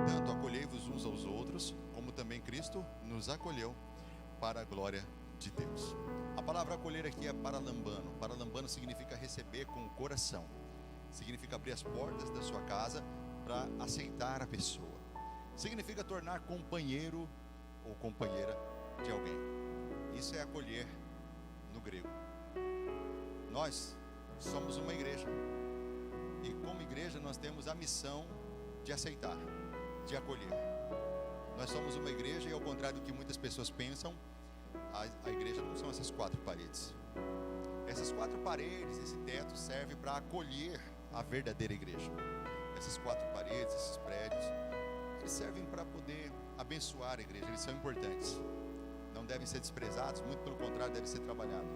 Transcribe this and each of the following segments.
Tanto acolhei-vos uns aos outros, como também Cristo nos acolheu para a glória de Deus. A palavra acolher aqui é paralambano. Paralambano significa receber com o coração. Significa abrir as portas da sua casa para aceitar a pessoa. Significa tornar companheiro ou companheira de alguém. Isso é acolher no grego. Nós somos uma igreja. E como igreja nós temos a missão de aceitar, de acolher. Nós somos uma igreja e ao contrário do que muitas pessoas pensam, a igreja não são essas quatro paredes. Essas quatro paredes, esse teto serve para acolher a verdadeira igreja. Essas quatro paredes, esses prédios, eles servem para poder abençoar a igreja, eles são importantes. Não devem ser desprezados, muito pelo contrário, devem ser trabalhados.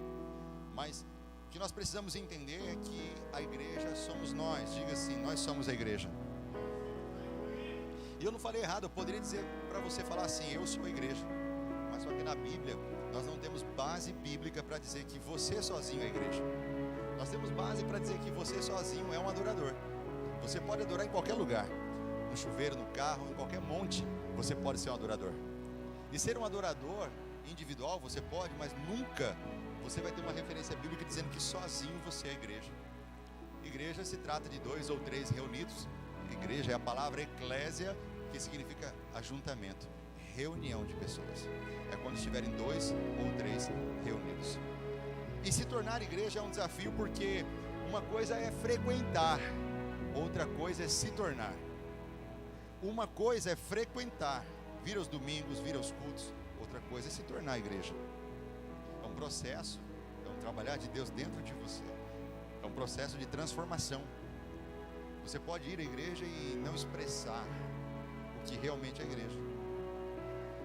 Mas o que nós precisamos entender é que a igreja somos nós. Diga assim, nós somos a igreja. E eu não falei errado, eu poderia dizer para você falar assim, eu sou a igreja. Mas só que na Bíblia, nós não temos base bíblica para dizer que você sozinho é a igreja. Nós temos base para dizer que você sozinho é um adorador. Você pode adorar em qualquer lugar. No chuveiro, no carro, em qualquer monte, você pode ser um adorador. E ser um adorador individual, você pode, mas nunca você vai ter uma referência bíblica dizendo que sozinho você é a igreja. Igreja se trata de 2 ou 3 reunidos. Igreja é a palavra eclésia, que significa ajuntamento, reunião de pessoas. É quando estiverem 2 ou 3 reunidos. E se tornar igreja é um desafio, porque uma coisa é frequentar, outra coisa é se tornar. Uma coisa é frequentar, vir aos domingos, vir aos cultos. Outra coisa é se tornar igreja. É um processo, é um trabalhar de Deus dentro de você. É um processo de transformação. Você pode ir à igreja e não expressar o que realmente é igreja.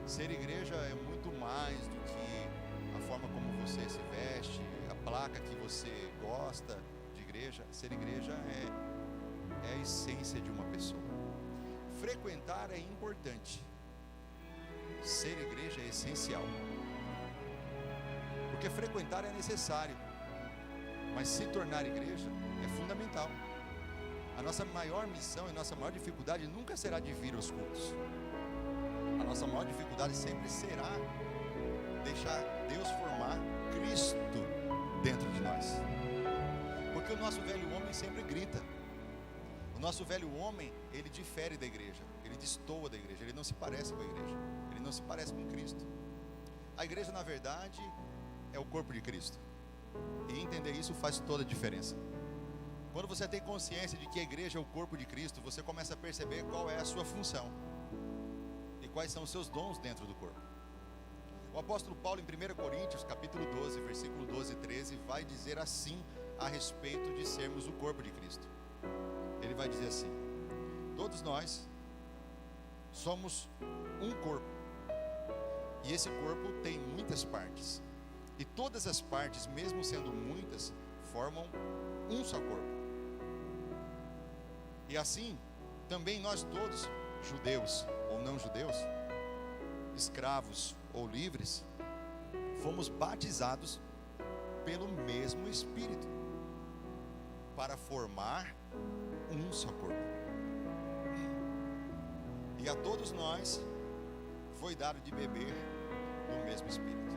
Ser igreja é muito mais do que a forma como você se veste, a placa que você gosta de igreja. Ser igreja é a essência de uma pessoa. Frequentar é importante. Ser igreja é essencial. Porque frequentar é necessário, mas se tornar igreja é fundamental. A nossa maior missão e nossa maior dificuldade nunca será de vir aos cultos. A nossa maior dificuldade sempre será deixar Deus formar Cristo dentro de nós. Porque o nosso velho homem sempre grita. O nosso velho homem, ele difere da igreja, ele destoa da igreja, ele não se parece com a igreja, ele não se parece com Cristo. A igreja, na verdade, é o corpo de Cristo. E entender isso faz toda a diferença. Quando você tem consciência de que a igreja é o corpo de Cristo, você começa a perceber qual é a sua função e quais são os seus dons dentro do corpo. O apóstolo Paulo, em 1 Coríntios, capítulo 12, versículo 12 e 13, vai dizer assim a respeito de sermos o corpo de Cristo. Ele vai dizer assim: todos nós somos um corpo, e esse corpo tem muitas partes, e todas as partes, mesmo sendo muitas, formam um só corpo. E assim, também nós todos, judeus ou não judeus, escravos ou livres, fomos batizados pelo mesmo Espírito, para formar um só corpo. E a todos nós foi dado de beber do mesmo Espírito.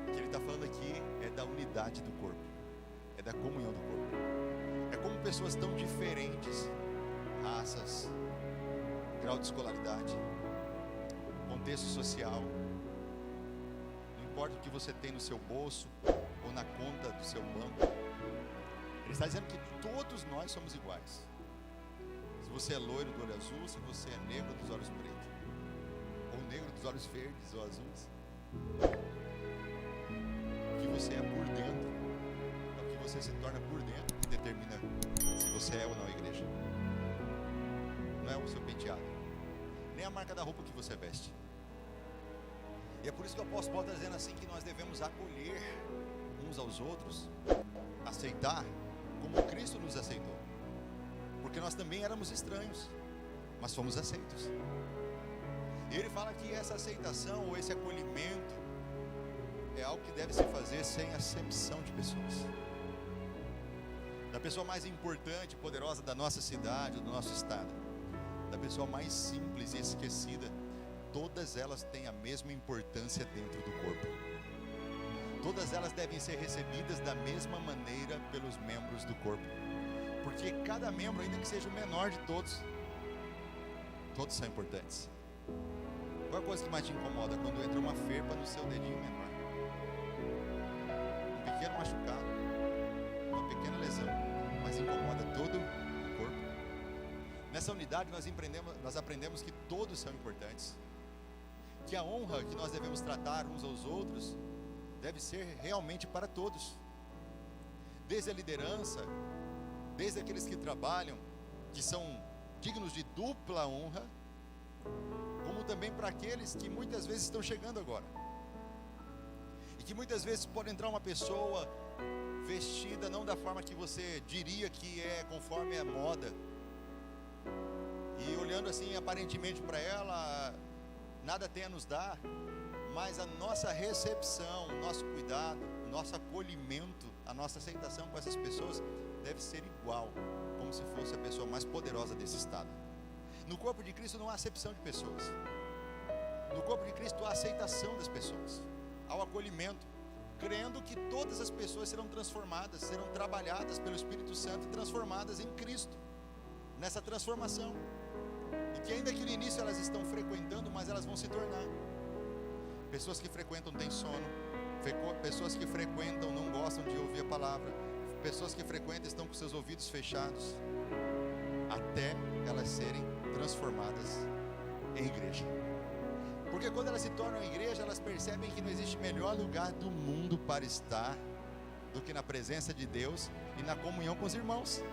O que ele está falando aqui é da unidade do corpo, é da comunhão do corpo. É como pessoas tão diferentes, raças, grau de escolaridade, contexto social, não importa o que você tem no seu bolso ou na conta do seu banco, ele está dizendo que todos nós somos iguais. Se você é loiro do olho azul, se você é negro dos olhos pretos, ou negro dos olhos verdes ou azuis, o que você é por dentro, é o que você se torna por dentro que determina se você é ou não a igreja. Não é o seu penteado, nem a marca da roupa que você veste. E é por isso que o apóstolo Paulo está dizendo assim, que nós devemos acolher uns aos outros, aceitar como Cristo nos aceitou. Porque nós também éramos estranhos, mas fomos aceitos. E ele fala que essa aceitação ou esse acolhimento é algo que deve se fazer sem acepção de pessoas. Da pessoa mais importante, poderosa da nossa cidade, do nosso estado, da pessoa mais simples e esquecida, todas elas têm a mesma importância dentro do corpo. Todas elas devem ser recebidas da mesma maneira pelos membros do corpo, porque cada membro, ainda que seja o menor de todos, todos são importantes. Qual a coisa que mais te incomoda? Quando entra uma ferpa no seu dedinho menor, um pequeno machucado, uma pequena lesão, mas incomoda todo o corpo. Nessa unidade nós aprendemos que todos são importantes, que a honra que nós devemos tratar uns aos outros deve ser realmente para todos, desde a liderança, desde aqueles que trabalham, que são dignos de dupla honra, como também para aqueles que muitas vezes estão chegando agora, e que muitas vezes pode entrar uma pessoa vestida não da forma que você diria que é conforme a moda, e olhando assim aparentemente para ela, nada tem a nos dar, mas a nossa recepção, o nosso cuidado, o nosso acolhimento, a nossa aceitação com essas pessoas deve ser igual, como se fosse a pessoa mais poderosa desse estado. No corpo de Cristo não há acepção de pessoas. No corpo de Cristo há aceitação das pessoas, há o acolhimento, crendo que todas as pessoas serão transformadas, serão trabalhadas pelo Espírito Santo, transformadas em Cristo, nessa transformação, e que ainda que no início elas estão frequentando, mas elas vão se tornar. Pessoas que frequentam têm sono, pessoas que frequentam não gostam de ouvir a palavra, pessoas que frequentam estão com seus ouvidos fechados, até elas serem transformadas em igreja. Porque quando elas se tornam igreja, elas percebem que não existe melhor lugar do mundo para estar do que na presença de Deus e na comunhão com os irmãos.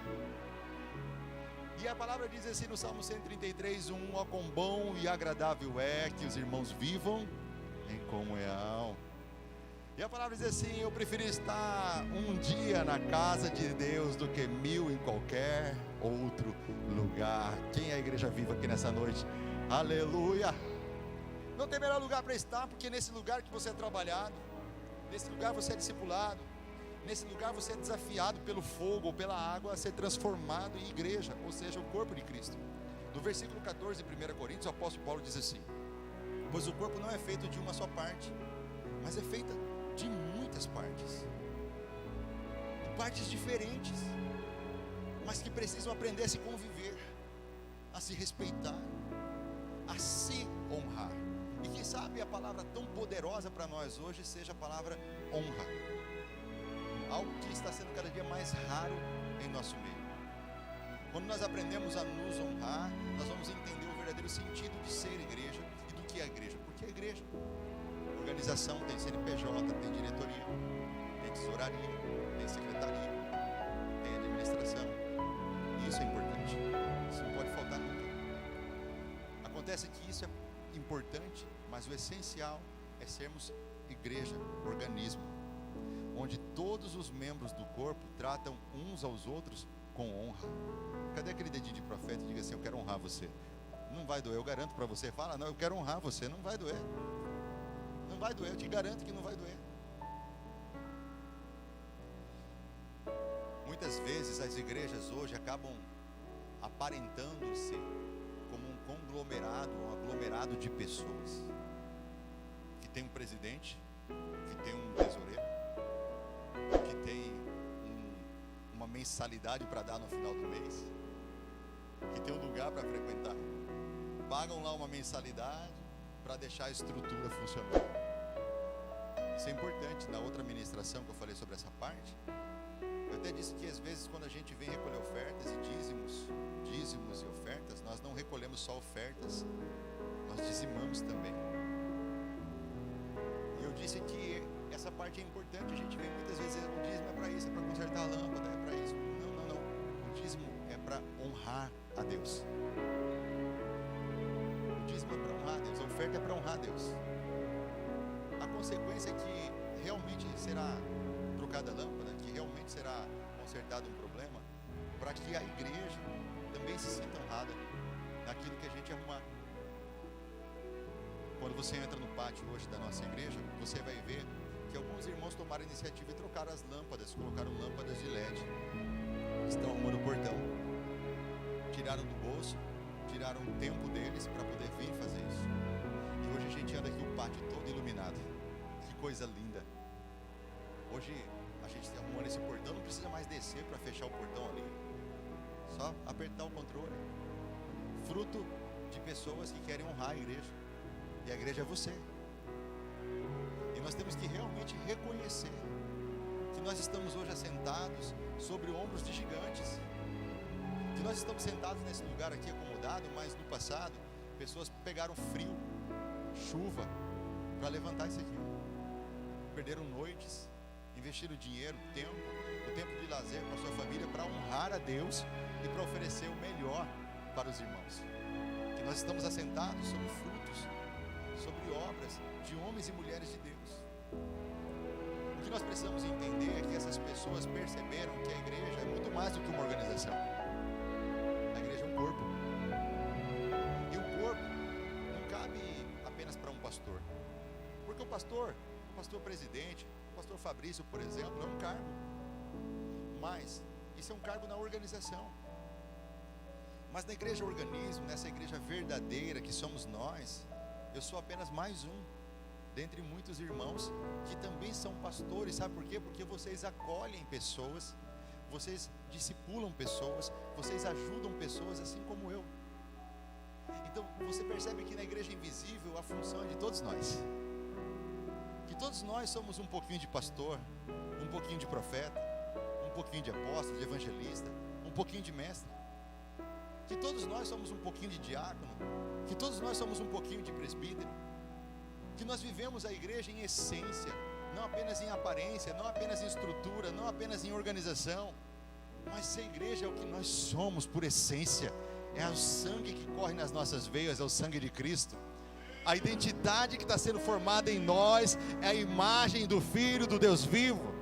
E a palavra diz assim no Salmo 133:1: ó, quão bom e agradável é que os irmãos vivam em comunhão. E a palavra diz assim: eu prefiro estar um dia na casa de Deus do que 1000 em qualquer outro lugar. Quem é a igreja viva aqui nessa noite? Aleluia! Não tem melhor lugar para estar, porque nesse lugar que você é trabalhado, nesse lugar você é discipulado, nesse lugar você é desafiado pelo fogo ou pela água a ser transformado em igreja, ou seja, o corpo de Cristo. No versículo 14 de 1 Coríntios, o apóstolo Paulo diz assim: pois o corpo não é feito de uma só parte, mas é feita de muitas partes, partes diferentes, mas que precisam aprender a se conviver, a se respeitar, a se honrar. E quem sabe a palavra tão poderosa para nós hoje seja a palavra honra, algo que está sendo cada dia mais raro em nosso meio. Quando nós aprendemos a nos honrar, nós vamos entender o verdadeiro sentido de ser igreja e do que é a igreja. Porque a igreja, organização, tem CNPJ, tem diretoria, tem tesouraria, tem secretaria, tem administração. E isso é importante, isso não pode faltar nunca. Acontece que isso é importante, mas o essencial é sermos igreja, organismo, onde todos os membros do corpo tratam uns aos outros com honra. Cadê aquele dedinho de profeta e diga assim: eu quero honrar você? Não vai doer, eu garanto para você. Fala: não, eu quero honrar você. Não vai doer, não vai doer, eu te garanto que não vai doer. Muitas vezes as igrejas hoje acabam aparentando-se como um conglomerado, um aglomerado de pessoas, que tem um presidente, que tem um tesoureiro, que tem uma mensalidade para dar no final do mês, que tem um lugar para frequentar, pagam lá uma mensalidade para deixar a estrutura funcionando. Isso é importante. Na outra ministração que eu falei sobre essa parte, eu até disse que às vezes quando a gente vem recolher ofertas e dízimos e ofertas, nós não recolhemos só ofertas, nós dizimamos também. E eu disse que essa parte é importante. A gente vem muitas vezes: o dízimo é para isso, é para consertar a lâmpada, é para isso. Não. O dízimo é para honrar a Deus. O dízimo é para honrar a Deus, a oferta é para honrar a Deus. A consequência é que realmente será trocada a lâmpada, que realmente será consertado um problema, para que a igreja também se sinta honrada naquilo que a gente arrumar. Quando você entra no pátio hoje da nossa igreja, você vai ver que alguns irmãos tomaram a iniciativa e trocaram as lâmpadas, colocaram lâmpadas de LED, estão arrumando o portão, tiraram do bolso, tiraram o tempo deles para poder vir fazer isso. E hoje a gente anda aqui o pátio todo iluminado. Que coisa linda. Hoje a gente está arrumando esse portão, não precisa mais descer para fechar o portão ali. Só apertar o controle. Fruto de pessoas que querem honrar a igreja. E a igreja é você. E nós temos que realmente reconhecer que nós estamos hoje assentados sobre ombros de gigantes. Que nós estamos sentados nesse lugar aqui acomodado, mas no passado pessoas pegaram frio, chuva para levantar isso aqui. Perderam noites, investiram dinheiro, o tempo de lazer com a sua família para honrar a Deus e para oferecer o melhor para os irmãos. Que nós estamos assentados sobre frutos, sobre obras de homens e mulheres de Deus. O que nós precisamos entender é que essas pessoas perceberam que a igreja é muito mais do que uma organização. A igreja é um corpo. E o corpo não cabe apenas para um pastor. Porque o pastor presidente, o pastor Fabrício, por exemplo, é um cargo. Mas isso é um cargo na organização. Mas na igreja organismo, nessa igreja verdadeira que somos nós, eu sou apenas mais um dentre muitos irmãos que também são pastores. Sabe por quê? Porque vocês acolhem pessoas, vocês discipulam pessoas, vocês ajudam pessoas assim como eu. Então você percebe que na igreja invisível a função é de todos nós. Que todos nós somos um pouquinho de pastor, um pouquinho de profeta, um pouquinho de apóstolo, de evangelista, um pouquinho de mestre. Que todos nós somos um pouquinho de diácono, que todos nós somos um pouquinho de presbítero, que nós vivemos a igreja em essência, não apenas em aparência, não apenas em estrutura, não apenas em organização, mas a igreja é o que nós somos por essência, é o sangue que corre nas nossas veias, é o sangue de Cristo. A identidade que está sendo formada em nós é a imagem do Filho do Deus vivo.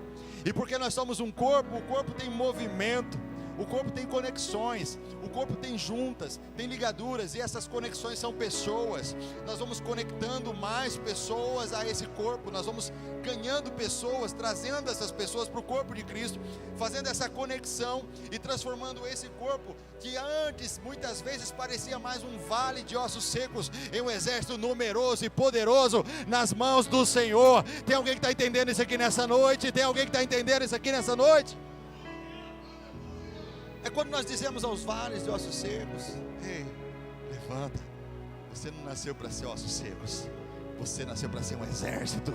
E porque nós somos um corpo, o corpo tem movimento, o corpo tem conexões, o corpo tem juntas, tem ligaduras, e essas conexões são pessoas. Nós vamos conectando mais pessoas a esse corpo, nós vamos ganhando pessoas, trazendo essas pessoas para o corpo de Cristo, fazendo essa conexão e transformando esse corpo, que antes muitas vezes parecia mais um vale de ossos secos, em um exército numeroso e poderoso nas mãos do Senhor. Tem alguém que está entendendo isso aqui nessa noite? Tem alguém que está entendendo isso aqui nessa noite? É quando nós dizemos aos vales de ossos secos: ei, levanta, você não nasceu para ser ossos secos, você nasceu para ser um exército.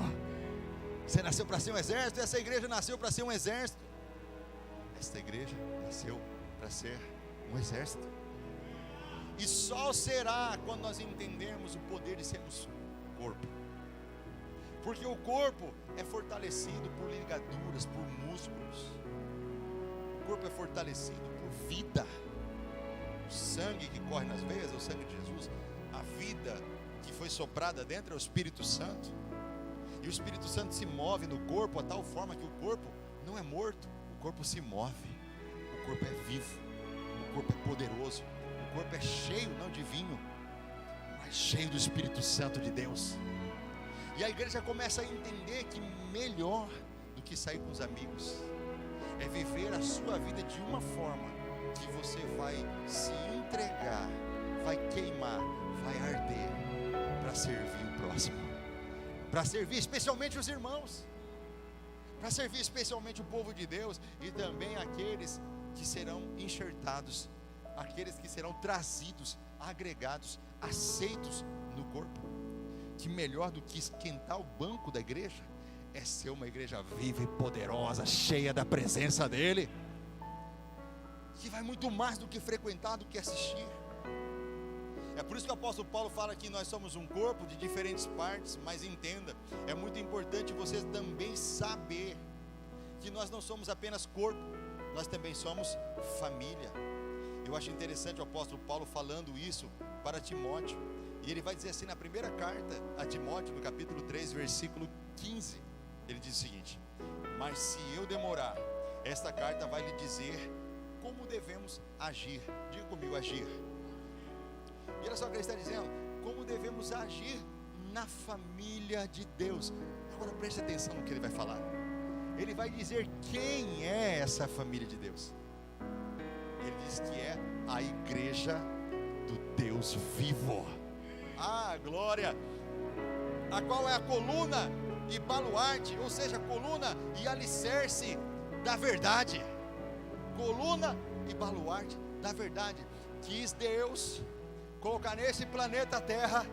Você nasceu para ser um exército, e essa igreja nasceu para ser um exército. Esta igreja nasceu para ser um exército. E só será quando nós entendermos o poder de sermos corpo. Porque o corpo é fortalecido por ligaduras, por músculos. O corpo é fortalecido por vida. O sangue que corre nas veias é o sangue de Jesus. A vida que foi soprada dentro é o Espírito Santo. E o Espírito Santo se move no corpo a tal forma que o corpo não é morto, o corpo se move, o corpo é vivo, o corpo é poderoso, o corpo é cheio, não de vinho, mas cheio do Espírito Santo de Deus. E a igreja começa a entender que melhor do que sair com os amigos é viver a sua vida de uma forma que você vai se entregar, vai queimar, vai arder para servir o próximo, para servir especialmente os irmãos, para servir especialmente o povo de Deus, e também aqueles que serão enxertados, aqueles que serão trazidos, agregados, aceitos no corpo. Que melhor do que esquentar o banco da igreja é ser uma igreja viva e poderosa, cheia da presença dele, que vai muito mais do que frequentar, do que assistir. É por isso que o apóstolo Paulo fala que nós somos um corpo de diferentes partes. Mas entenda, é muito importante você também saber que nós não somos apenas corpo, nós também somos família. Eu acho interessante o apóstolo Paulo falando isso para Timóteo, e ele vai dizer assim na primeira carta a Timóteo, no capítulo 3, versículo 15, ele diz o seguinte: mas se eu demorar, esta carta vai lhe dizer como devemos agir. Diga comigo, agir. E olha só o que ele está dizendo: como devemos agir na família de Deus. Agora preste atenção no que ele vai falar. Ele vai dizer quem é essa família de Deus. Ele diz que é a igreja do Deus vivo. Ah, glória! A qual é a coluna e baluarte, ou seja, coluna e alicerce da verdade. Coluna e baluarte da verdade. Quis Deus colocar nesse planeta Terra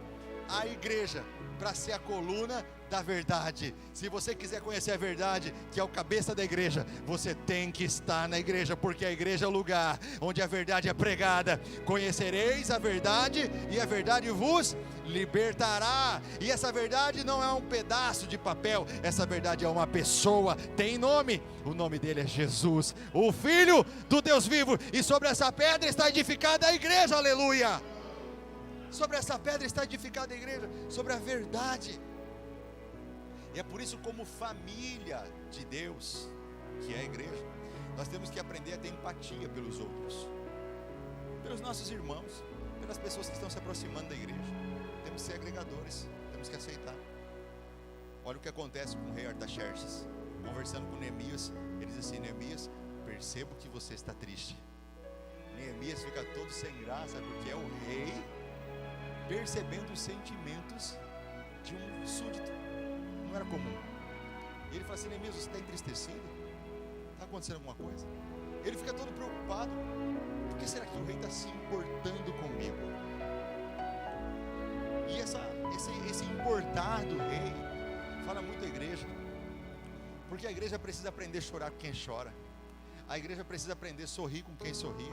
a igreja para ser a coluna da verdade. Se você quiser conhecer a verdade, que é o cabeça da igreja, você tem que estar na igreja, porque a igreja é o lugar onde a verdade é pregada. Conhecereis a verdade e a verdade vos libertará. E essa verdade não é um pedaço de papel, essa verdade é uma pessoa, tem nome, o nome dele é Jesus, o Filho do Deus vivo, e sobre essa pedra está edificada a igreja, aleluia. Sobre essa pedra está edificada a igreja, sobre a verdade. E é por isso, como família de Deus, que é a igreja, nós temos que aprender a ter empatia pelos outros, pelos nossos irmãos, pelas pessoas que estão se aproximando da igreja. Temos que ser agregadores, temos que aceitar. Olha o que acontece com o rei Artaxerxes, conversando com Neemias. Ele diz assim: Neemias, percebo que você está triste. Neemias fica todo sem graça, porque é o rei percebendo os sentimentos de um súdito. Não era comum. E ele fala assim: Neemias, você está entristecido? Está acontecendo alguma coisa? Ele fica todo preocupado. Por que será que o rei está se importando comigo? E esse importar do rei fala muito a igreja, porque a igreja precisa aprender a chorar com quem chora, a igreja precisa aprender a sorrir com quem sorri,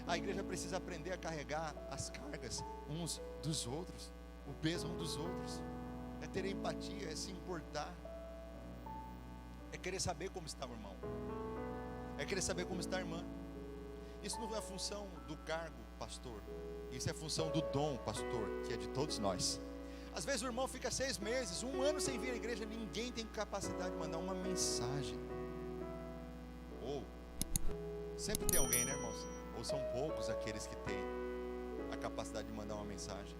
a igreja precisa aprender a carregar as cargas uns dos outros, o peso uns dos outros. É ter empatia, é se importar, é querer saber como está o irmão, é querer saber como está a irmã. Isso não é a função do cargo pastor, isso é a função do dom pastor, que é de todos nós. Às vezes o irmão fica 6 meses, 1 ano sem vir à igreja, ninguém tem capacidade de mandar uma mensagem. Ou sempre tem alguém, né, irmãos? Ou são poucos aqueles que têm a capacidade de mandar uma mensagem.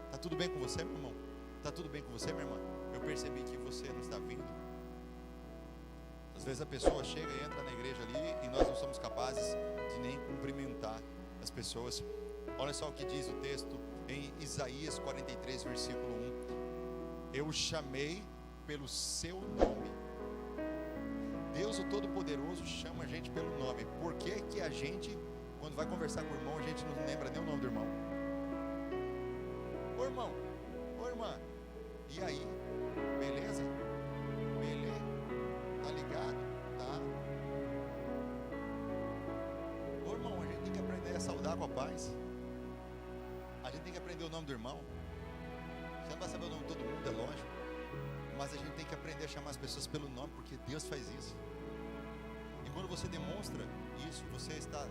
Está tudo bem com você, meu irmão? Está tudo bem com você, minha irmã? Eu percebi que você não está vindo. Às vezes a pessoa chega e entra na igreja ali e nós não somos capazes de nem cumprimentar as pessoas. Olha só o que diz o texto em Isaías 43, versículo 1. Eu chamei pelo seu nome. Deus, o Todo-Poderoso, chama a gente pelo nome. Por que que a gente, quando vai conversar com o irmão, a gente não lembra nem o nome do irmão? Ô irmão, ô irmã, e aí? Beleza? Beleza? Tá ligado? Tá? Ô irmão, a gente tem que aprender a saudar com a paz. A gente tem que aprender o nome do irmão. Você não vai saber o nome de todo mundo, é lógico, mas a gente tem que aprender a chamar as pessoas pelo nome, porque Deus faz isso. E quando você demonstra isso, você está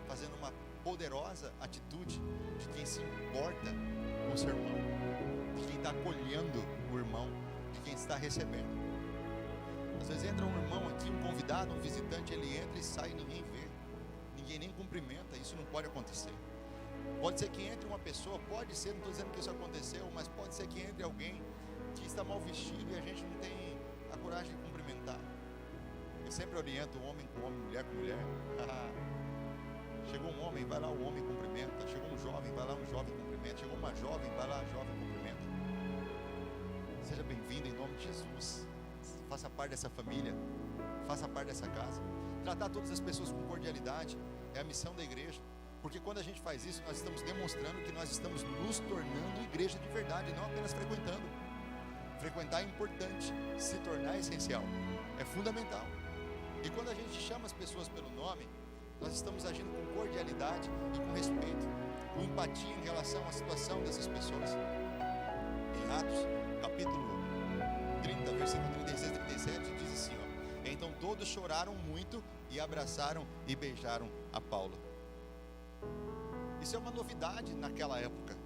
fazendo uma poderosa atitude de quem se importa com o seu irmão, de quem está acolhendo o irmão, de quem está recebendo. Às vezes entra um irmão aqui, um convidado, um visitante, ele entra e sai e ninguém vê, ninguém nem cumprimenta. Isso não pode acontecer. Pode ser que entre uma pessoa, pode ser, não estou dizendo que isso aconteceu, mas pode ser que entre alguém que está mal vestido e a gente não tem a coragem de cumprimentar. Eu sempre oriento homem com homem, mulher com mulher. Chegou um homem, vai lá, o homem cumprimenta. Chegou um jovem, vai lá, um jovem cumprimenta. Chegou uma jovem, vai lá, a jovem cumprimenta. Seja bem-vindo em nome de Jesus. Faça parte dessa família, faça parte dessa casa. Tratar todas as pessoas com cordialidade é a missão da igreja. Porque quando a gente faz isso, nós estamos demonstrando que nós estamos nos tornando igreja de verdade, não apenas frequentando. Frequentar é importante, se tornar é essencial, é fundamental. E quando a gente chama as pessoas pelo nome, nós estamos agindo com cordialidade e com respeito, com empatia em relação à situação dessas pessoas. Em Atos, capítulo 30, versículo 36 e 37, diz assim, ó: então todos choraram muito e abraçaram e beijaram a Paulo. Isso é uma novidade naquela época.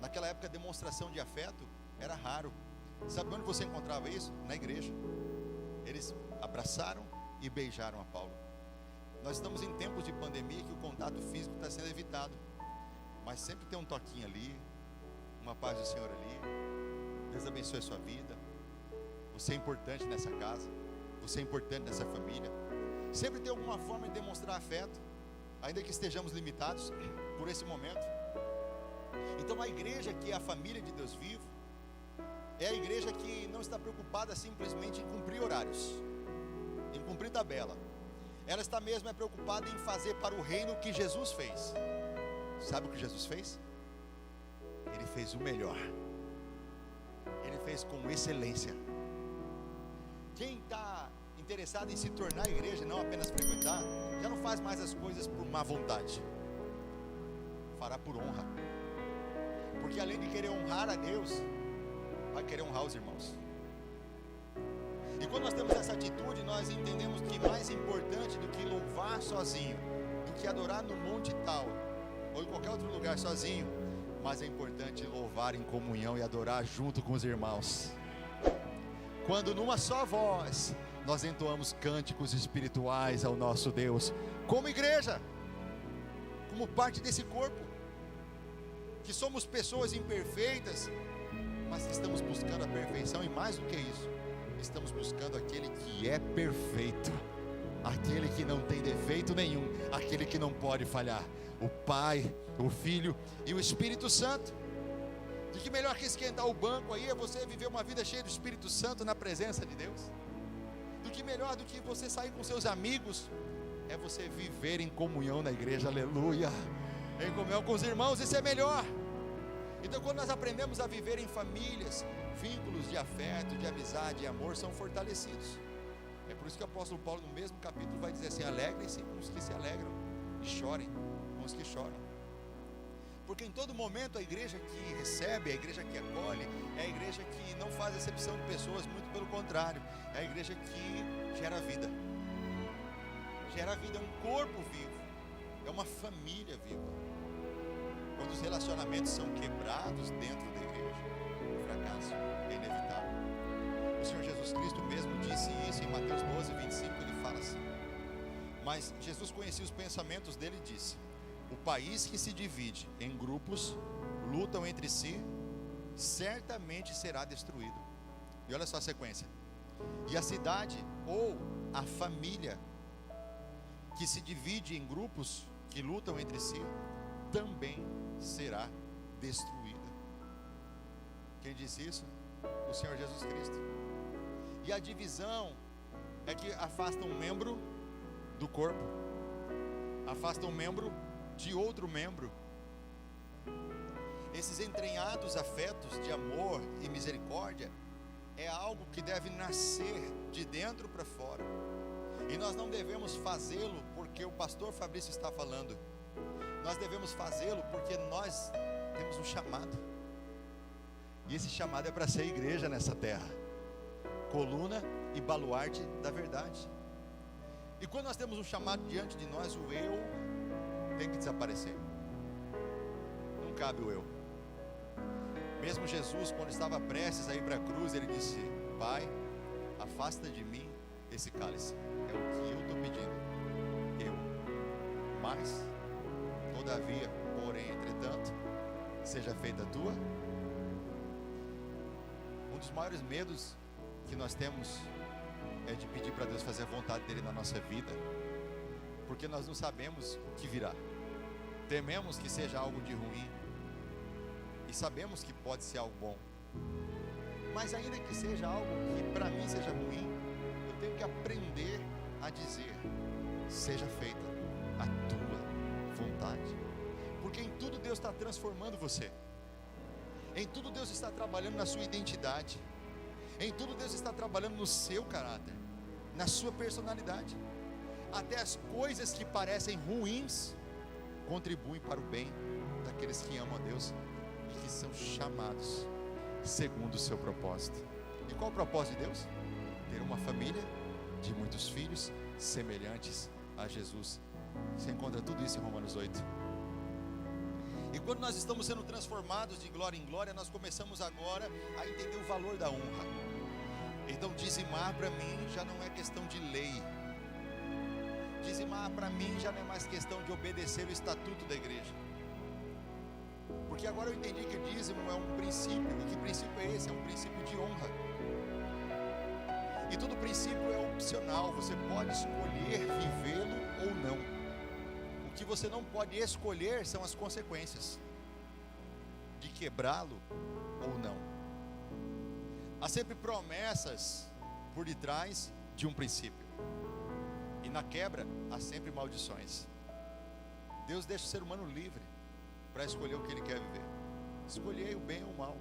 Naquela época a demonstração de afeto era raro. Sabe onde você encontrava isso? Na igreja. Eles abraçaram e beijaram a Paulo. Nós estamos em tempos de pandemia que o contato físico está sendo evitado, mas sempre tem um toquinho ali, uma paz do Senhor ali. Deus abençoe a sua vida. Você é importante nessa casa, você é importante nessa família. Sempre tem alguma forma de demonstrar afeto. ainda que estejamos limitados por esse momento. Então a igreja que é a família de Deus vivo, é a igreja que não está preocupada simplesmente em cumprir horários, em cumprir tabela. Ela está mesmo preocupada em fazer para o reino o que Jesus fez. Sabe o que Jesus fez? Ele fez o melhor. Ele fez com excelência. Quem está interessado em se tornar igreja e não apenas frequentar, já não faz mais as coisas por má vontade, fará por honra. Porque além de querer honrar a Deus, vai querer honrar os irmãos. E quando nós temos essa atitude, nós entendemos que mais importante do que louvar sozinho, do que adorar no monte tal, ou em qualquer outro lugar sozinho, mas é importante louvar em comunhão e adorar junto com os irmãos. Quando numa só voz nós entoamos cânticos espirituais ao nosso Deus, como igreja, como parte desse corpo, que somos pessoas imperfeitas, mas que estamos buscando a perfeição, e mais do que isso, estamos buscando aquele que é perfeito, aquele que não tem defeito nenhum, aquele que não pode falhar, o Pai, o Filho e o Espírito Santo. De que melhor que esquentar o banco aí é você viver uma vida cheia do Espírito Santo na presença de Deus? Do que melhor do que você sair com seus amigos é você viver em comunhão na igreja, aleluia, em comunhão com os irmãos, isso é melhor. Então quando nós aprendemos a viver em famílias, vínculos de afeto, de amizade e amor são fortalecidos. É por isso que o apóstolo Paulo no mesmo capítulo vai dizer assim: alegrem-se com os que se alegram e chorem com os que choram. Porque em todo momento a igreja que recebe, a igreja que acolhe, é a igreja que não faz acepção de pessoas, muito pelo contrário, é a igreja que gera vida. Gera vida, é um corpo vivo, é uma família viva. Quando os relacionamentos são quebrados dentro da igreja, o fracasso é inevitável. O Senhor Jesus Cristo mesmo disse isso em Mateus 12, 25, ele fala assim: mas Jesus conhecia os pensamentos dele e disse: o país que se divide em grupos, lutam entre si, certamente será destruído. E olha só a sequência: e a cidade ou a família que se divide em grupos que lutam entre si, também será destruída. Quem disse isso? O Senhor Jesus Cristo. E a divisão é que afasta um membro do corpo, afasta um membro de outro membro. Esses entranhados afetos de amor e misericórdia é algo que deve nascer de dentro para fora, e nós não devemos fazê-lo porque o pastor Fabrício está falando. Nós devemos fazê-lo porque nós temos um chamado, e esse chamado é para ser igreja nessa terra, coluna e baluarte da verdade. E quando nós temos um chamado diante de nós, o eu tem que desaparecer. Não cabe o eu. Mesmo Jesus, quando estava prestes a ir para a cruz, ele disse: Pai, afasta de mim esse cálice, é o que eu estou pedindo, mas todavia, porém, entretanto, seja feita a tua. Um dos maiores medos que nós temos é de pedir para Deus fazer a vontade dele na nossa vida, porque nós não sabemos o que virá, tememos que seja algo de ruim, e sabemos que pode ser algo bom, mas ainda que seja algo que para mim seja ruim, eu tenho que aprender a dizer: seja feita a tua vontade, porque em tudo Deus está transformando você, em tudo Deus está trabalhando na sua identidade, em tudo Deus está trabalhando no seu caráter, na sua personalidade. Até as coisas que parecem ruins contribuem para o bem daqueles que amam a Deus e que são chamados segundo o seu propósito. E qual o propósito de Deus? Ter uma família de muitos filhos semelhantes a Jesus. Você encontra tudo isso em Romanos 8. E quando nós estamos sendo transformados de glória em glória, nós começamos agora a entender o valor da honra. Então dizimar para mim já não é questão de lei. Dizimar para mim já não é mais questão de obedecer o estatuto da igreja, porque agora eu entendi que o dízimo é um princípio. E que princípio é esse? É um princípio de honra. E todo princípio é opcional, você pode escolher vivê-lo ou não. O que você não pode escolher são as consequências de quebrá-lo ou não. Há sempre promessas por detrás de um princípio, e na quebra há sempre maldições. Deus deixa o ser humano livre para escolher o que ele quer viver. Escolhei o bem ou o mal.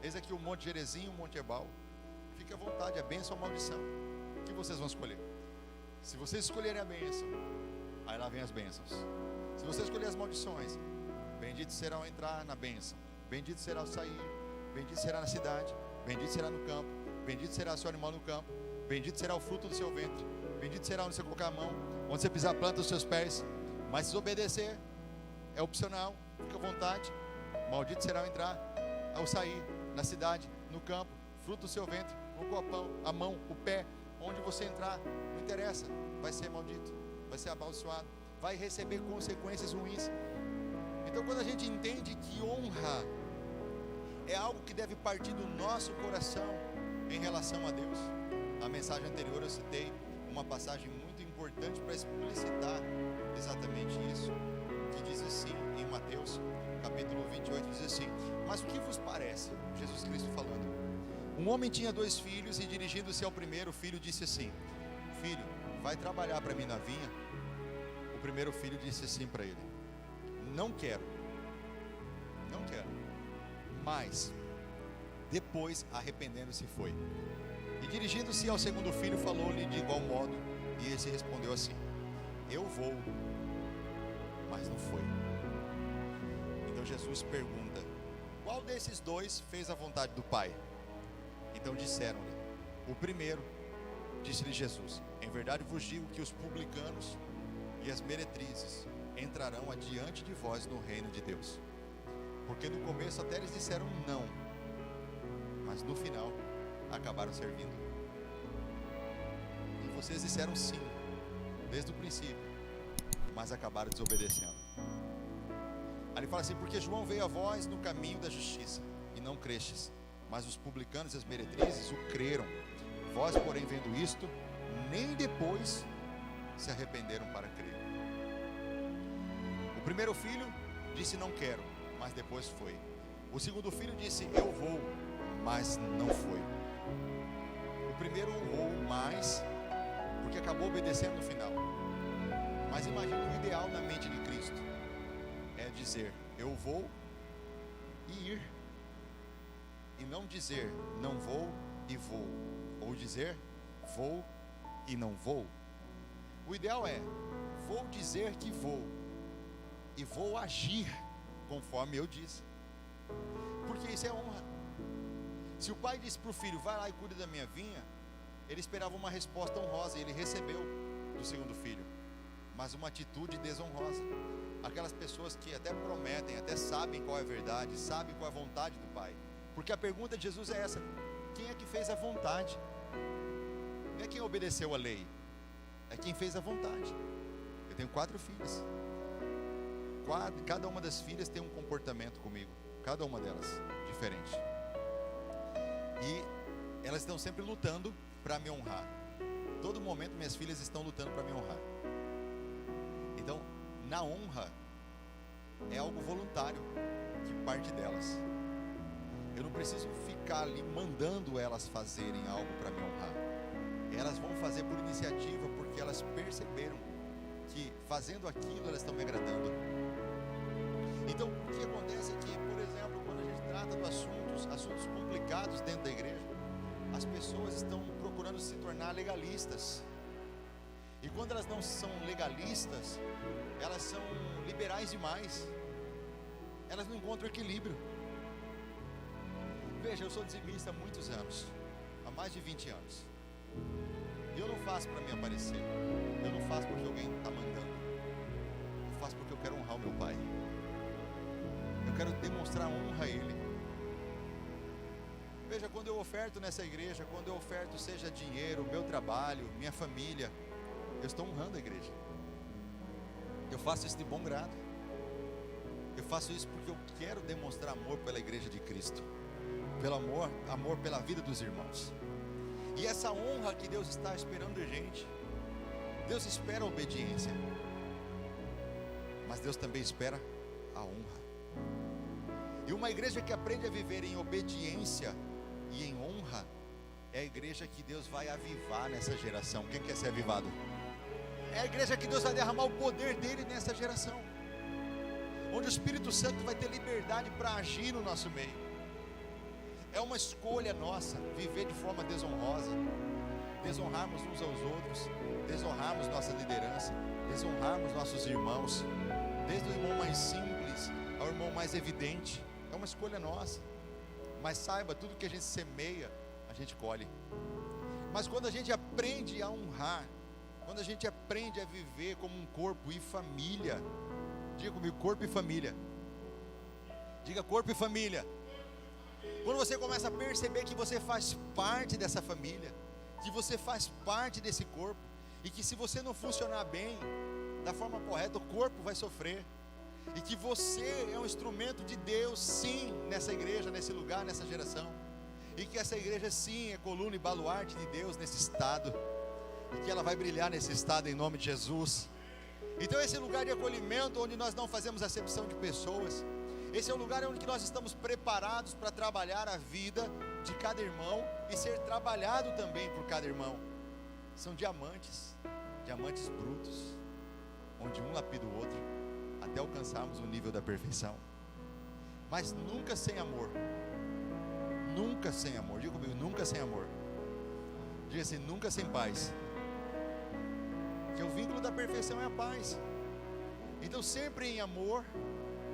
Eis aqui o Monte Gerizim e o Monte Ebal. Fique à vontade, a bênção ou a maldição. O que vocês vão escolher? Se vocês escolherem a bênção, aí lá vem as bênçãos. Se você escolher as maldições, bendito será ao entrar na bênção, bendito será ao sair, bendito será na cidade, bendito será no campo, bendito será seu animal no campo, bendito será o fruto do seu ventre, bendito será onde você colocar a mão, onde você pisar a planta dos seus pés. Mas se desobedecer, é opcional, fica à vontade. Maldito será ao entrar, ao sair, na cidade, no campo, fruto do seu ventre, o copão, a mão, o pé, onde você entrar, não interessa, vai ser maldito, vai ser amaldiçoado, vai receber consequências ruins. Então, quando a gente entende que honra é algo que deve partir do nosso coração em relação a Deus, na mensagem anterior eu citei uma passagem muito importante para explicitar exatamente isso, que diz assim em Mateus capítulo 28, diz assim: mas o que vos parece? Jesus Cristo falando. Um homem tinha 2 filhos, e dirigindo-se ao primeiro filho disse assim: filho, vai trabalhar para mim na vinha? O primeiro filho disse assim para ele: não quero. Mas depois, arrependendo-se, foi. E dirigindo-se ao segundo filho, falou-lhe de igual modo, e esse respondeu assim: eu vou, mas não foi. Então Jesus pergunta: qual desses 2 fez a vontade do Pai? Então disseram-lhe: o primeiro. Disse-lhe Jesus: em verdade vos digo que os publicanos e as meretrizes entrarão adiante de vós no reino de Deus. Porque no começo até eles disseram não, mas no final acabaram servindo. E vocês disseram sim desde o princípio, mas acabaram desobedecendo. Aí ele fala assim: porque João veio a vós no caminho da justiça, e não crestes, mas os publicanos e as meretrizes o creram. Vós, porém, vendo isto, nem depois se arrependeram para crer. O primeiro filho disse: não quero, mas depois foi. O segundo filho disse: eu vou, mas não foi. O primeiro honrou mais, porque acabou obedecendo no final. Mas imagine o ideal na mente de Cristo: é dizer eu vou e ir, e não dizer não vou e vou, ou dizer vou e não vou. O ideal é: vou dizer que vou, e vou agir conforme eu disse, porque isso é honra. Se o pai disse para o filho: vai lá e cuida da minha vinha, ele esperava uma resposta honrosa, e ele recebeu do segundo filho, mas uma atitude desonrosa. Aquelas pessoas que até prometem, até sabem qual é a verdade, sabem qual é a vontade do pai, porque a pergunta de Jesus é essa: quem é que fez a vontade? Não é quem obedeceu a lei, é quem fez a vontade. Eu tenho 4 filhas, cada uma das filhas tem um comportamento comigo, cada uma delas diferente, e elas estão sempre lutando para me honrar. Todo momento minhas filhas estão lutando para me honrar. Então, na honra é algo voluntário que parte delas. Eu não preciso ficar ali mandando elas fazerem algo para me honrar. Elas vão fazer por iniciativa, porque elas perceberam que fazendo aquilo elas estão me agradando. Então, o que acontece é que, por exemplo, quando a gente trata de assuntos complicados dentro da igreja, as pessoas estão procurando se tornar legalistas. E quando elas não são legalistas, elas são liberais demais. Elas não encontram equilíbrio. Veja, eu sou dizimista há muitos anos, há mais de 20 anos. E eu não faço para me aparecer, eu não faço porque alguém está mandando, eu faço porque eu quero honrar o meu pai. Eu quero demonstrar honra a ele. Veja, quando eu oferto nessa igreja, quando eu oferto seja dinheiro, meu trabalho, minha família, eu estou honrando a igreja. Eu faço isso de bom grado. Eu faço isso porque eu quero demonstrar amor pela igreja de Cristo, pelo amor pela vida dos irmãos. E essa honra que Deus está esperando da gente, Deus espera a obediência. mas Deus também espera a honra. E uma igreja que aprende a viver em obediência e em honra é a igreja que Deus vai avivar nessa geração. Quem quer ser avivado? É a igreja que Deus vai derramar o poder dele nessa geração, onde o Espírito Santo vai ter liberdade para agir no nosso meio. É uma escolha nossa viver de forma desonrosa, desonrarmos uns aos outros, desonrarmos nossa liderança, desonrarmos nossos irmãos, desde o irmão mais simples ao irmão mais evidente. É uma escolha nossa. Mas saiba, tudo que a gente semeia, a gente colhe. Mas quando a gente aprende a honrar, quando a gente aprende a viver como um corpo e família, diga comigo, corpo e família. Diga corpo e família. Quando você começa a perceber que você faz parte dessa família, que você faz parte desse corpo, e que se você não funcionar bem, da forma correta, o corpo vai sofrer, e que você é um instrumento de Deus, sim, nessa igreja, nesse lugar, nessa geração, e que essa igreja, sim, é coluna e baluarte de Deus nesse estado, e que ela vai brilhar nesse estado em nome de Jesus. Então esse lugar de acolhimento, onde nós não fazemos acepção de pessoas, esse é o lugar onde nós estamos preparados para trabalhar a vida de cada irmão e ser trabalhado também por cada irmão. São diamantes, diamantes brutos, onde um lapida o outro, até alcançarmos o nível da perfeição. Mas nunca sem amor. Nunca sem amor. Diga comigo, nunca sem amor. Diga assim, nunca sem paz. Que o vínculo da perfeição é a paz. Então sempre em amor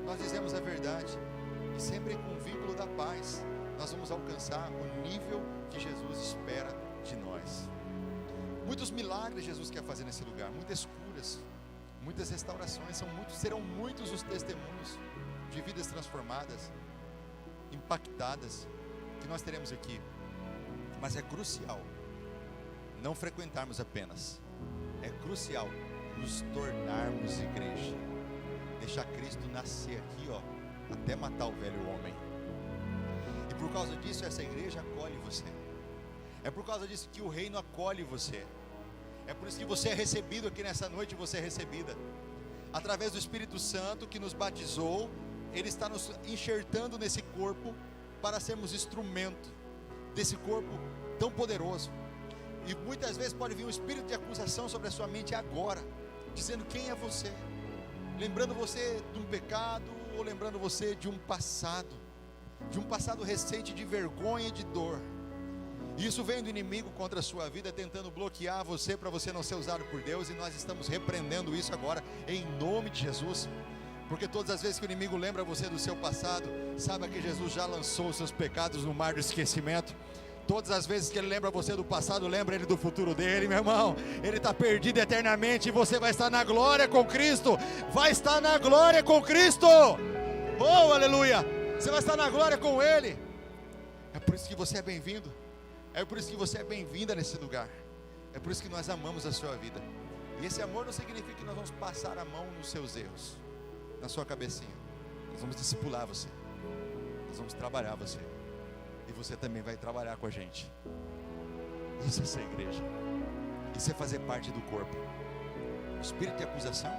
nós dizemos a verdade, e sempre com o vínculo da paz nós vamos alcançar o nível que Jesus espera de nós. Muitos milagres Jesus quer fazer nesse lugar, muitas curas, muitas restaurações, serão muitos os testemunhos de vidas transformadas, impactadas, que nós teremos aqui. Mas é crucial não frequentarmos apenas, é crucial nos tornarmos igreja, deixar Cristo nascer aqui, ó, até matar o velho homem. E por causa disso essa igreja acolhe você. É por causa disso que o reino acolhe você. É por isso que você é recebido aqui nessa noite, você é recebida através do Espírito Santo que nos batizou. Ele está nos enxertando nesse corpo para sermos instrumento desse corpo tão poderoso. E muitas vezes pode vir um espírito de acusação sobre a sua mente agora, dizendo quem é você, lembrando você de um pecado, ou lembrando você de um passado recente de vergonha e de dor. E isso vem do inimigo contra a sua vida, tentando bloquear você, para você não ser usado por Deus. E nós estamos repreendendo isso agora, em nome de Jesus. Porque todas as vezes que o inimigo lembra você do seu passado, saiba que Jesus já lançou os seus pecados no mar do esquecimento. Todas as vezes que ele lembra você do passado, lembra ele do futuro dele, meu irmão. Ele está perdido eternamente, e você vai estar na glória com Cristo. Vai estar na glória com Cristo. Oh, aleluia. Você vai estar na glória com Ele. É por isso que você é bem-vindo. É por isso que você é bem-vinda nesse lugar. É por isso que nós amamos a sua vida. E esse amor não significa que nós vamos passar a mão nos seus erros, na sua cabecinha. Nós vamos discipular você. Nós vamos trabalhar você. E você também vai trabalhar com a gente. Isso é ser igreja. Isso é fazer parte do corpo. O espírito de acusação,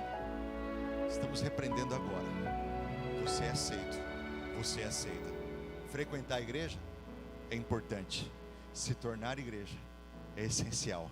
estamos repreendendo agora. Você é aceito. Você é aceita. Frequentar a igreja é importante. Se tornar igreja é essencial.